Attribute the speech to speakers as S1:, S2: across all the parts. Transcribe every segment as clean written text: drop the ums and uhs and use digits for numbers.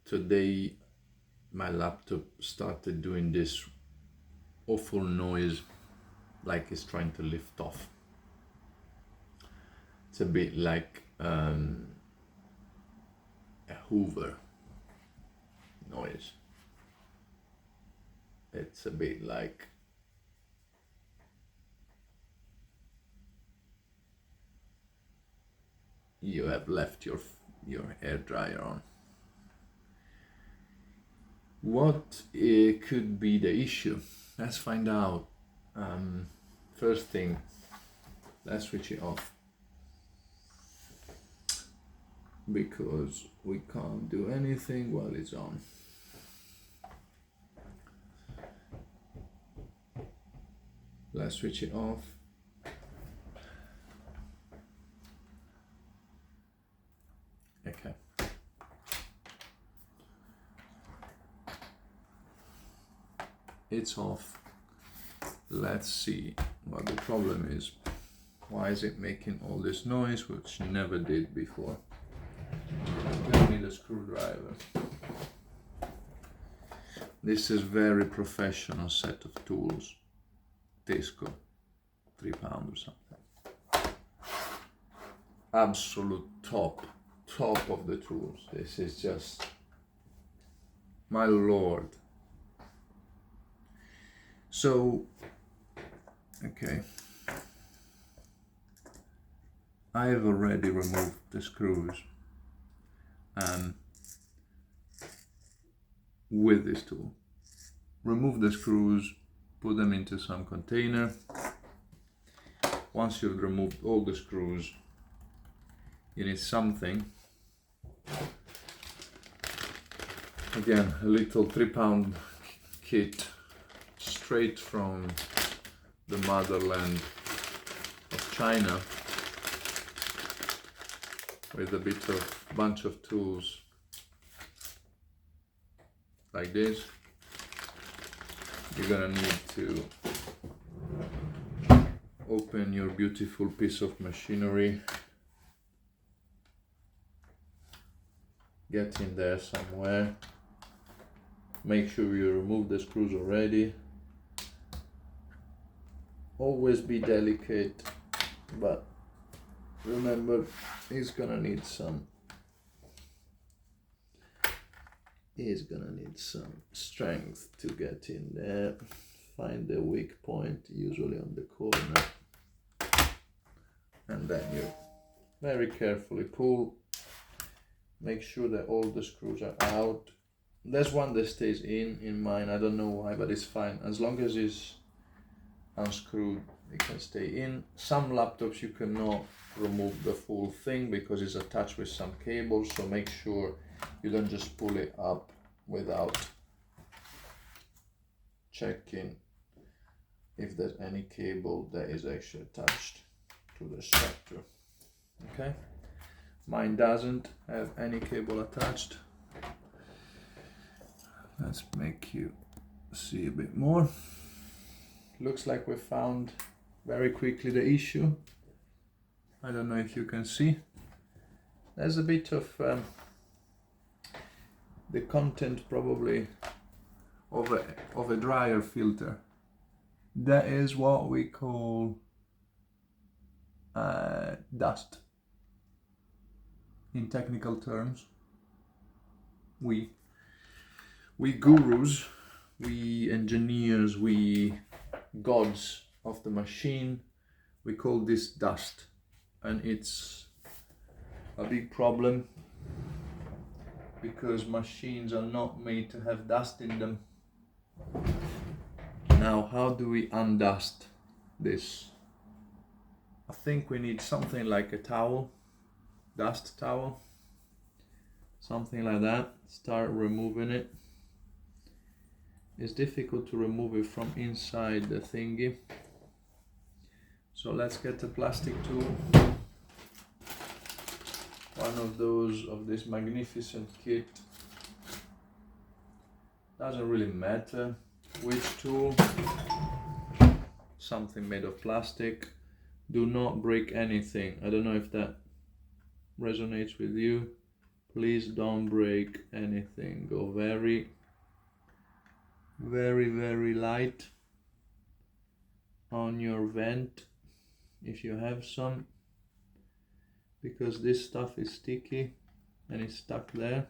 S1: Today my laptop started doing this awful noise like it's trying to lift off. It's a bit like a Hoover noise. It's a bit like you have left your hair dryer on. What could be the issue? Let's find out. First thing, let's switch it off, because we can't do anything while it's on. Let's switch it off. Okay. It's off. Let's see what the problem is. Why is it making all this noise, which never did before? We need a screwdriver. This is very professional set of tools. Tesco, £3 or something. Absolute top of the tools. This is just, my lord. So, okay, I have already removed the screws with this tool. Remove the screws, put them into some container. Once you've removed all the screws, you need something. Again, a little £3 kit straight from the motherland of China, with a bit of bunch of tools like this. You're gonna need to open your beautiful piece of machinery, get in there somewhere, make sure you remove the screws already. Always be delicate, but remember, he's gonna need some strength to get in there. Find the weak point, usually on the corner, and then you very carefully pull. Make sure that all the screws are out. There's one that stays in mine, I don't know why, but it's fine. As long as it's unscrewed, it can stay in. Some laptops you cannot remove the full thing because it's attached with some cables, so make sure you don't just pull it up without checking if there's any cable that is actually attached to the structure. Okay, mine doesn't have any cable attached. Let's make you see a bit more. Looks like we found very quickly the issue. I don't know if you can see. There's a bit of the content probably of a dryer filter. That is what we call dust in technical terms. We gurus, we engineers, we gods of the machine, we call this dust, and it's a big problem because machines are not made to have dust in them. Now, how do we undust this? I think we need something like a towel, dust towel, something like that. Start removing it. It's difficult to remove it from inside the thingy. So let's get a plastic tool. One of those of this magnificent kit. Doesn't really matter which tool. Something made of plastic. Do not break anything. I don't know if that resonates with you. Please don't break anything. Go very, very, very light on your vent if you have some, because this stuff is sticky and it's stuck there.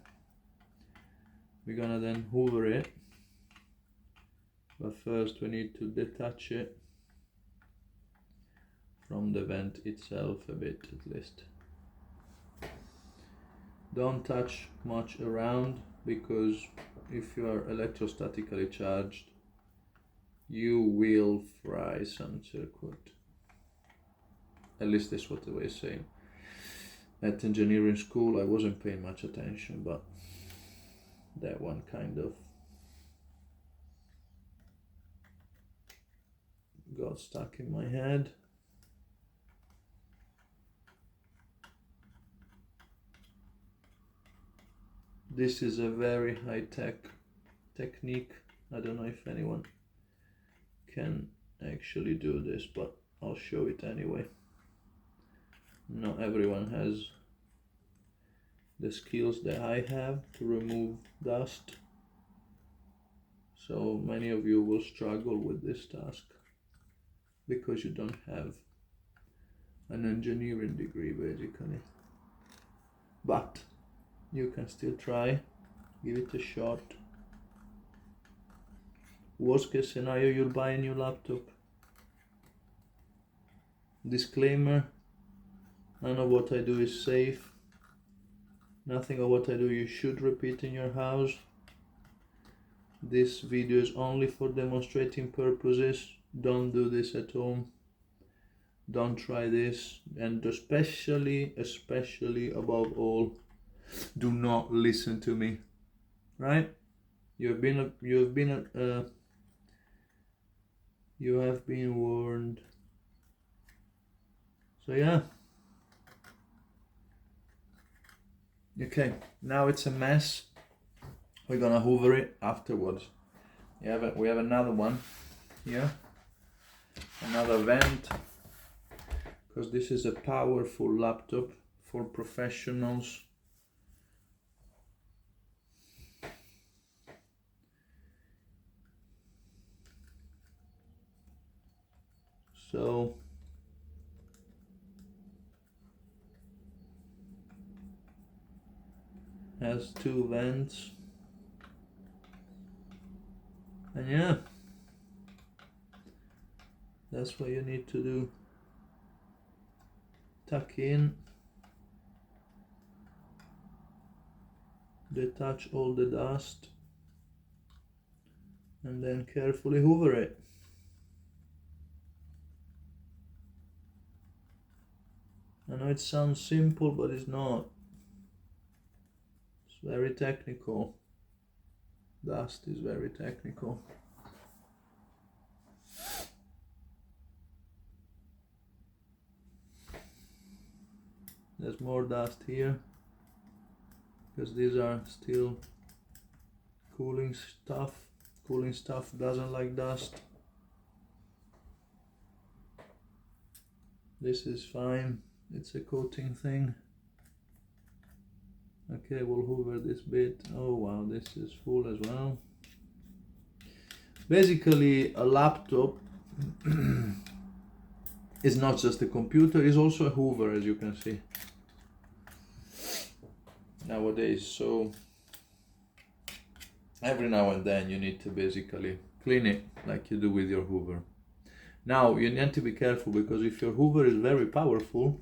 S1: We're gonna then hoover it, but first we need to detach it from the vent itself a bit, at least. Don't touch much around, because if you are electrostatically charged, you will fry some circuit. At least that's what they were saying. At engineering school I wasn't paying much attention, but that one kind of got stuck in my head. This is a very high-tech technique. I don't know if anyone can actually do this, but I'll show it anyway. Not everyone has the skills that I have to remove dust, so many of you will struggle with this task because you don't have an engineering degree, basically. But you can still try, give it a shot. Worst case scenario, you'll buy a new laptop. Disclaimer, none of what I do is safe. Nothing of what I do you should repeat in your house. This video is only for demonstrating purposes. Don't do this at home. Don't try this, and especially above all, do not listen to me. Right? You have been warned. So yeah. Okay, now it's a mess. We're gonna hoover it afterwards. We have another one here, another vent, because this is a powerful laptop for professionals. So has two vents, and yeah, that's what you need to do. Tuck in, detach all the dust, and then carefully hoover it. I know it sounds simple, but it's not. It's very technical. Dust is very technical. There's more dust here, because these are still cooling stuff. Cooling stuff doesn't like dust. This is fine, it's a coating thing. Okay, we'll hoover this bit. Oh wow, this is full as well. Basically, a laptop is not just a computer, it's also a hoover, as you can see nowadays. So every now and then you need to basically clean it like you do with your hoover. Now you need to be careful, because if your hoover is very powerful,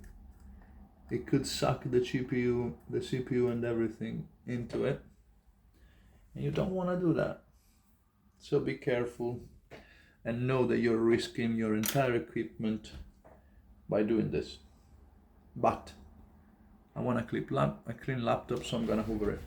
S1: it could suck the CPU and everything into it, and you don't want to do that. So be careful and know that you're risking your entire equipment by doing this. But I want a clean laptop, so I'm gonna hoover it.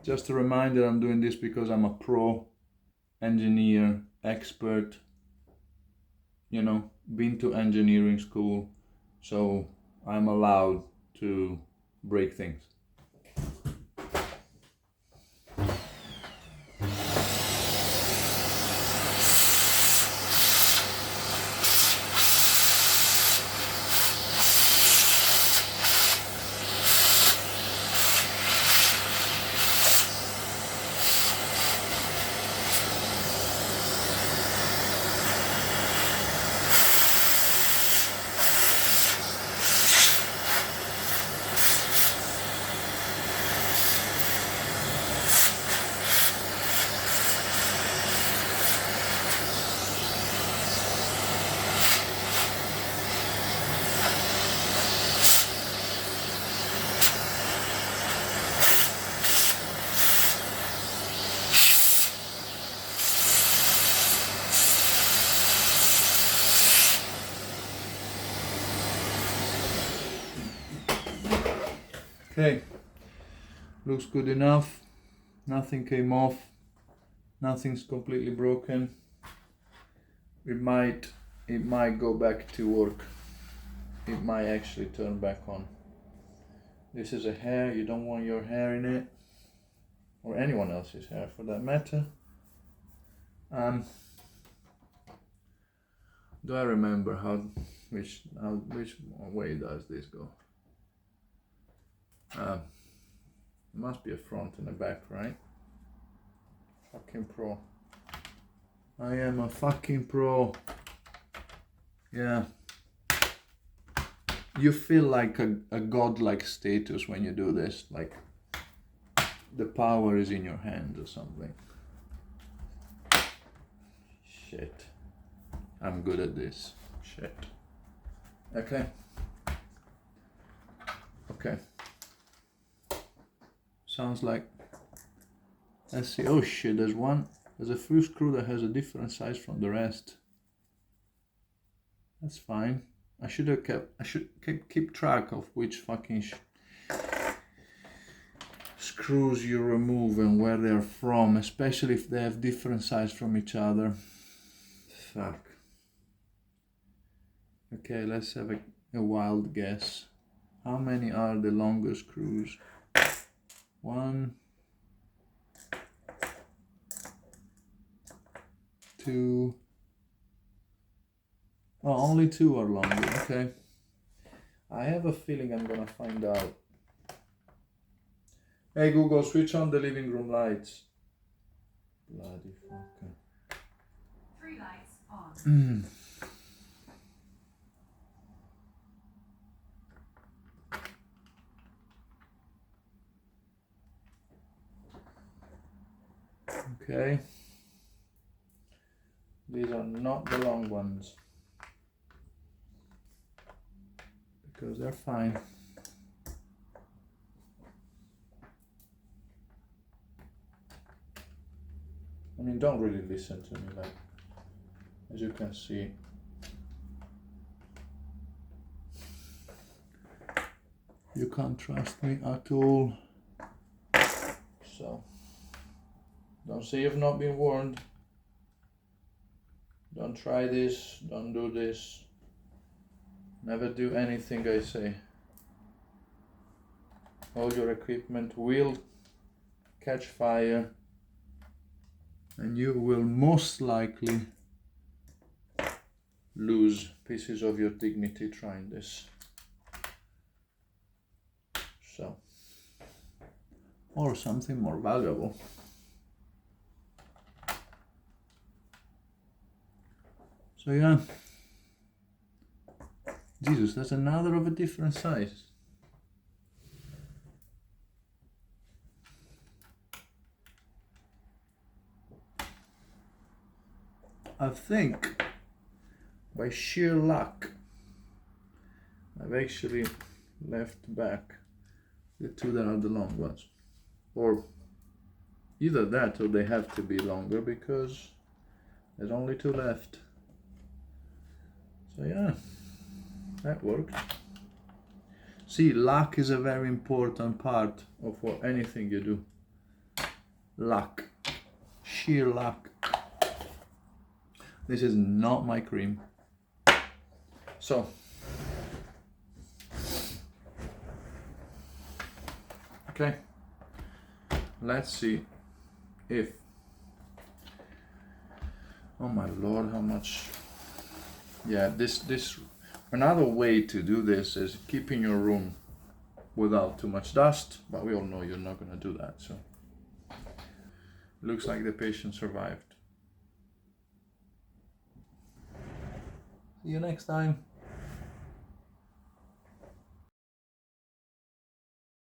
S1: Just a reminder, I'm doing this because I'm a pro engineer, expert, you know, been to engineering school, so I'm allowed to break things. Okay, looks good enough. Nothing came off. Nothing's completely broken. It might go back to work. It might actually turn back on. This is a hair. You don't want your hair in it, or anyone else's hair for that matter. Do I remember which way does this go? It must be a front and a back, right? Fucking pro. I am a fucking pro. Yeah. You feel like a godlike status when you do this, like the power is in your hands or something. Shit. I'm good at this. Shit. Okay. Okay. Sounds like, let's see. Oh shit, there's a few screw that has a different size from the rest. That's fine. I should keep track of which fucking screws you remove and where they're from, especially if they have different size from each other. Fuck. Okay, let's have a wild guess. How many are the longer screws? 1, 2. Oh, only 2 are longer. Okay. I have a feeling I'm gonna find out. Hey Google, switch on the living room lights. Bloody fucker.
S2: 3 lights on.
S1: Okay. These are not the long ones. Because they're fine. I mean, don't really listen to me, like, as you can see. You can't trust me at all. So, don't say you've not been warned. Don't try this, don't do this. Never do anything I say. All your equipment will catch fire, and you will most likely lose pieces of your dignity trying this. So, or something more valuable. So yeah, Jesus, that's another of a different size. I think by sheer luck I've actually left back the 2 that are the long ones, or either that or they have to be longer because there's only 2 left. So yeah, that worked. See, luck is a very important part of anything you do. luck, sheer luck. This is not my cream. So, okay, let's see if, oh my lord, how much. Yeah, this another way to do this is keeping your room without too much dust, but we all know you're not going to do that. So looks like the patient survived. See you next time.